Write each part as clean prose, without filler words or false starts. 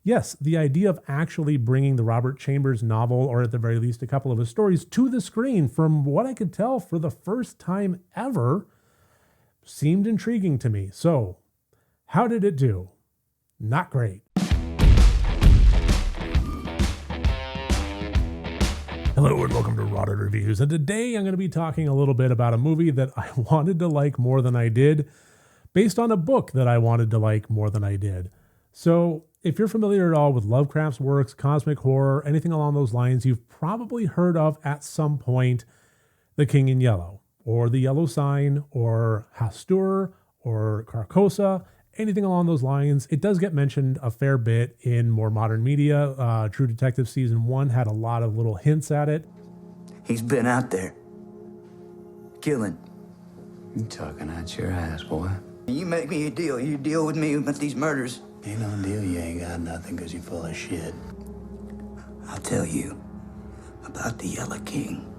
yes, the idea of actually bringing the Robert Chambers novel, or at the very least a couple of his stories, to the screen, from what I could tell for the first time ever, seemed intriguing to me. So, how did it do? Not great. Hello and welcome to Rotted Reviews, and today I'm going to be talking a little bit about a movie that I wanted to like more than I did, based on a book that I wanted to like more than I did. So, if you're familiar at all with Lovecraft's works, cosmic horror, anything along those lines, you've probably heard of at some point The King in Yellow, or The Yellow Sign, or Hastur, or Carcosa, anything along those lines. It does get mentioned a fair bit in more modern media. True Detective Season 1 had a lot of little hints at it. He's been out there, killing. You talking out your ass, boy. You make me a deal. You deal with me with these murders. Ain't no deal, you ain't got nothing because you full of shit. I'll tell you about the Yellow King.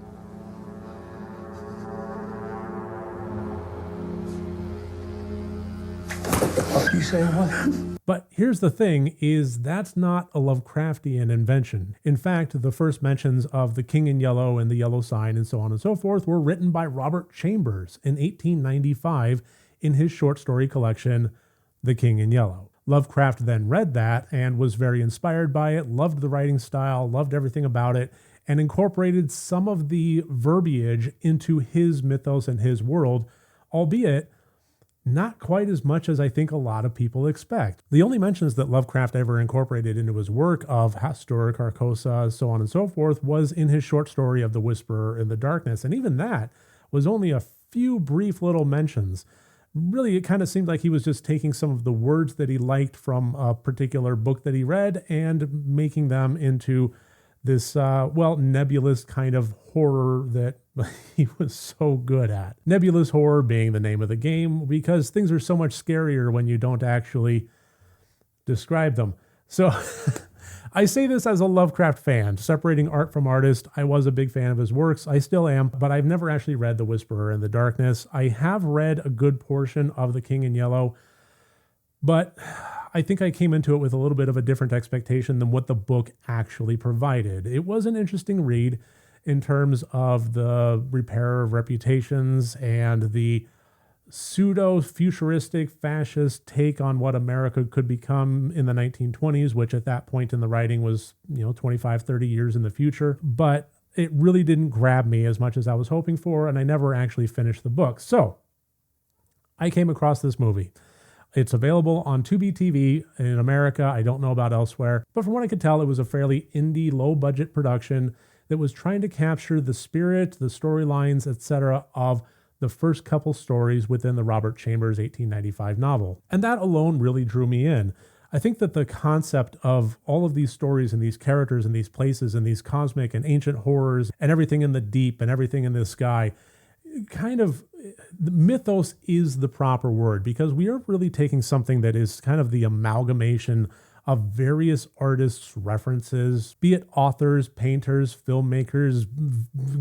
You say what? But here's the thing, is that's not a Lovecraftian invention. In fact, the first mentions of the King in Yellow and the Yellow Sign and so on and so forth were written by Robert Chambers in 1895 in his short story collection, The King in Yellow. Lovecraft then read that and was very inspired by it, loved the writing style, loved everything about it, and incorporated some of the verbiage into his mythos and his world, albeit not quite as much as I think a lot of people expect. The only mentions that Lovecraft ever incorporated into his work of Hastur, Carcosa, so on and so forth, was in his short story of The Whisperer in the Darkness. And even that was only a few brief little mentions. Really, it kind of seemed like he was just taking some of the words that he liked from a particular book that he read and making them into this, nebulous kind of horror that he was so good at. Nebulous horror being the name of the game, because things are so much scarier when you don't actually describe them. So I say this as a Lovecraft fan, separating art from artist. I was a big fan of his works. I still am, but I've never actually read The Whisperer in the Darkness. I have read a good portion of The King in Yellow, but I think I came into it with a little bit of a different expectation than what the book actually provided. It was an interesting read in terms of the repair of reputations and the pseudo-futuristic fascist take on what America could become in the 1920s, which at that point in the writing was, 25, 30 years in the future. But it really didn't grab me as much as I was hoping for, and I never actually finished the book. So I came across this movie. It's available on Tubi TV in America. I don't know about elsewhere. But from what I could tell, it was a fairly indie, low-budget production that was trying to capture the spirit, the storylines, etc. of the first couple stories within the Robert Chambers 1895 novel. And that alone really drew me in. I think that the concept of all of these stories and these characters and these places and these cosmic and ancient horrors and everything in the deep and everything in the sky, kind of, the mythos is the proper word, because we are really taking something that is kind of the amalgamation of various artists' references, be it authors, painters, filmmakers,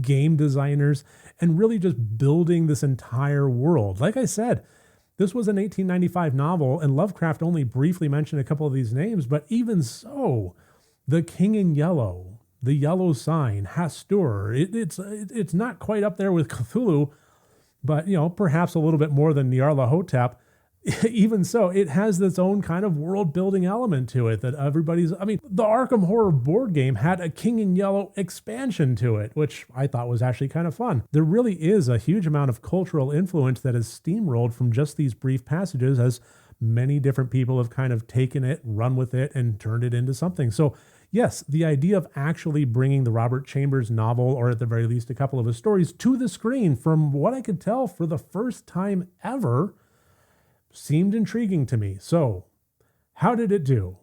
game designers, and really just building this entire world. Like I said, this was an 1895 novel, and Lovecraft only briefly mentioned a couple of these names, but even so, The King in Yellow, The Yellow Sign, Hastur, it's not quite up there with Cthulhu, but perhaps a little bit more than Nyarlathotep. Even so, it has its own kind of world-building element to it that the Arkham Horror board game had a King in Yellow expansion to it, which I thought was actually kind of fun. There really is a huge amount of cultural influence that has steamrolled from just these brief passages, as many different people have kind of taken it, run with it, and turned it into something. So yes, the idea of actually bringing the Robert Chambers novel, or at the very least a couple of his stories, to the screen, from what I could tell for the first time ever, seemed intriguing to me. So, how did it do?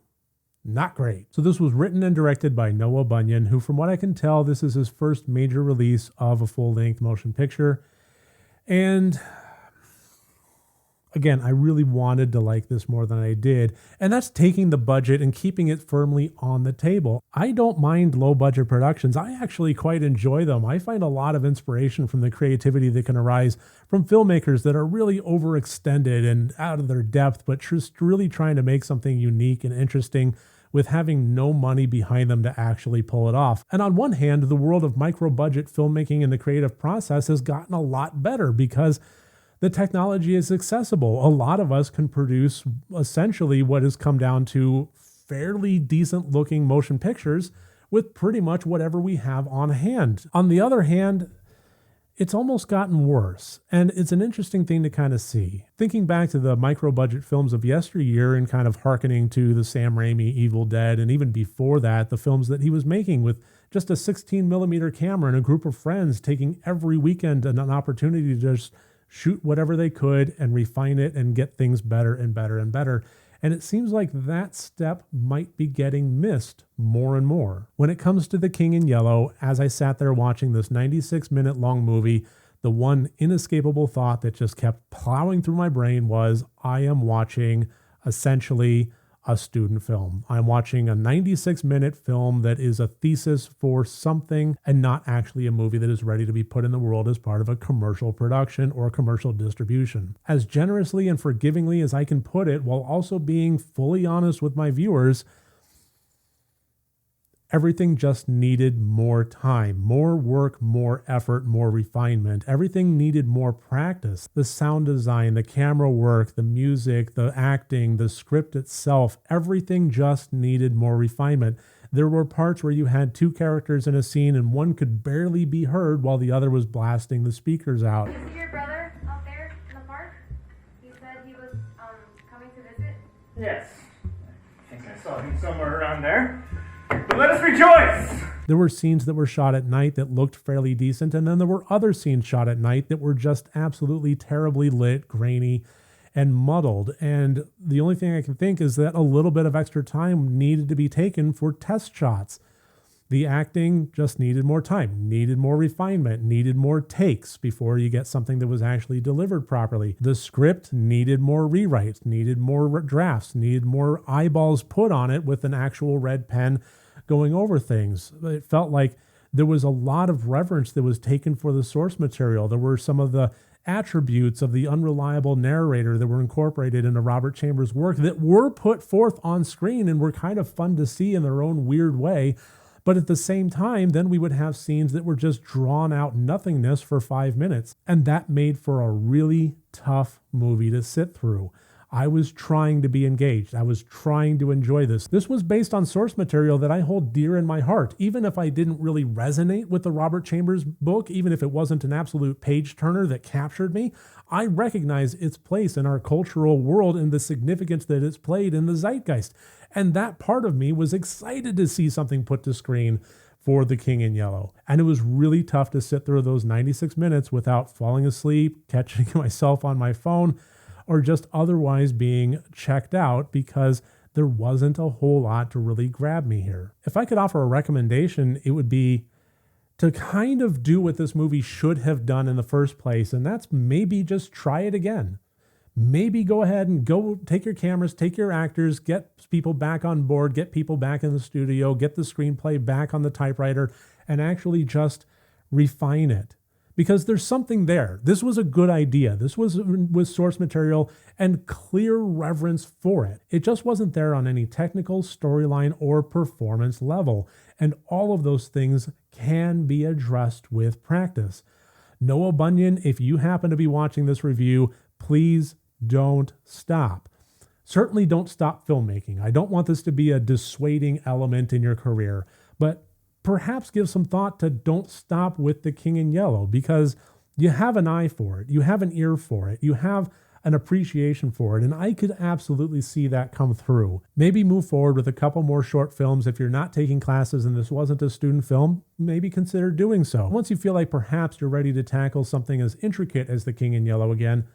Not great. So this was written and directed by Noah Bunyan, who, from what I can tell, this is his first major release of a full-length motion picture. And again, I really wanted to like this more than I did, and that's taking the budget and keeping it firmly on the table. I don't mind low-budget productions. I actually quite enjoy them. I find a lot of inspiration from the creativity that can arise from filmmakers that are really overextended and out of their depth, but just really trying to make something unique and interesting with having no money behind them to actually pull it off. And on one hand, the world of micro-budget filmmaking and the creative process has gotten a lot better because the technology is accessible. A lot of us can produce essentially what has come down to fairly decent looking motion pictures with pretty much whatever we have on hand. On the other hand, it's almost gotten worse. And it's an interesting thing to kind of see. Thinking back to the micro budget films of yesteryear and kind of hearkening to the Sam Raimi Evil Dead, and even before that, the films that he was making with just a 16 millimeter camera and a group of friends taking every weekend an opportunity to just shoot whatever they could and refine it and get things better and better and better. And it seems like that step might be getting missed more and more. When it comes to The King in Yellow, as I sat there watching this 96-minute long movie, the one inescapable thought that just kept plowing through my brain was, I am watching essentially a student film. I'm watching a 96-minute film that is a thesis for something and not actually a movie that is ready to be put in the world as part of a commercial production or commercial distribution. As generously and forgivingly as I can put it, while also being fully honest with my viewers, everything just needed more time, more work, more effort, more refinement. Everything needed more practice. The sound design, the camera work, the music, the acting, the script itself, everything just needed more refinement. There were parts where you had two characters in a scene and one could barely be heard while the other was blasting the speakers out. Is your brother out there in the park? He said he was coming to visit. Yes. I think I saw him somewhere around there. But let us rejoice! There were scenes that were shot at night that looked fairly decent, and then there were other scenes shot at night that were just absolutely terribly lit, grainy, and muddled. And the only thing I can think is that a little bit of extra time needed to be taken for test shots. The acting just needed more time, needed more refinement, needed more takes before you get something that was actually delivered properly. The script needed more rewrites, needed more drafts, needed more eyeballs put on it with an actual red pen going over things. It felt like there was a lot of reverence that was taken for the source material. There were some of the attributes of the unreliable narrator that were incorporated into Robert Chambers' work that were put forth on screen and were kind of fun to see in their own weird way. But at the same time, then we would have scenes that were just drawn out nothingness for 5 minutes. And that made for a really tough movie to sit through. I was trying to be engaged. I was trying to enjoy this. This was based on source material that I hold dear in my heart. Even if I didn't really resonate with the Robert Chambers book, even if it wasn't an absolute page turner that captured me, I recognize its place in our cultural world and the significance that it's played in the zeitgeist. And that part of me was excited to see something put to screen for The King in Yellow. And it was really tough to sit through those 96 minutes without falling asleep, catching myself on my phone, or just otherwise being checked out because there wasn't a whole lot to really grab me here. If I could offer a recommendation, it would be to kind of do what this movie should have done in the first place, and that's maybe just try it again. Maybe go ahead and go take your cameras, take your actors, get people back on board, get people back in the studio, get the screenplay back on the typewriter, and actually just refine it. Because there's something there. This was a good idea. This was with source material and clear reverence for it. It just wasn't there on any technical, storyline, or performance level. And all of those things can be addressed with practice. Noah Bunyan, if you happen to be watching this review, please don't stop. Certainly don't stop filmmaking. I don't want this to be a dissuading element in your career, but perhaps give some thought to don't stop with The King in Yellow, because you have an eye for it. You have an ear for it. You have an appreciation for it. And I could absolutely see that come through. Maybe move forward with a couple more short films. If you're not taking classes and this wasn't a student film, maybe consider doing so. Once you feel like perhaps you're ready to tackle something as intricate as The King in Yellow again,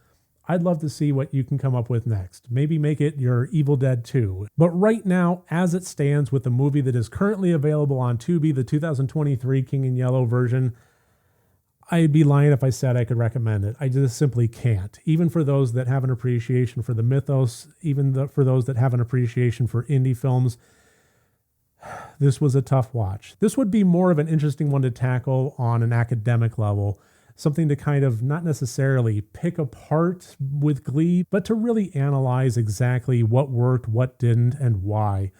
I'd love to see what you can come up with next. Maybe make it your Evil Dead 2. But right now, as it stands with the movie that is currently available on Tubi, the 2023 King in Yellow version, I'd be lying if I said I could recommend it. I just simply can't. Even for those that have an appreciation for the mythos, for those that have an appreciation for indie films, this was a tough watch. This would be more of an interesting one to tackle on an academic level. Something to kind of not necessarily pick apart with glee, but to really analyze exactly what worked, what didn't, and why.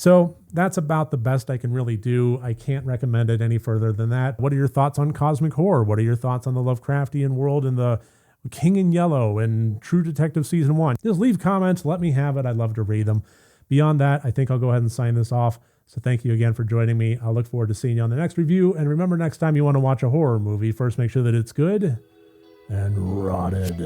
So that's about the best I can really do. I can't recommend it any further than that. What are your thoughts on cosmic horror? What are your thoughts on the Lovecraftian world and the King in Yellow and True Detective Season 1? Just leave comments. Let me have it. I'd love to read them. Beyond that, I think I'll go ahead and sign this off. So thank you again for joining me. I'll look forward to seeing you on the next review. And remember, next time you want to watch a horror movie, first make sure that it's good and rotted.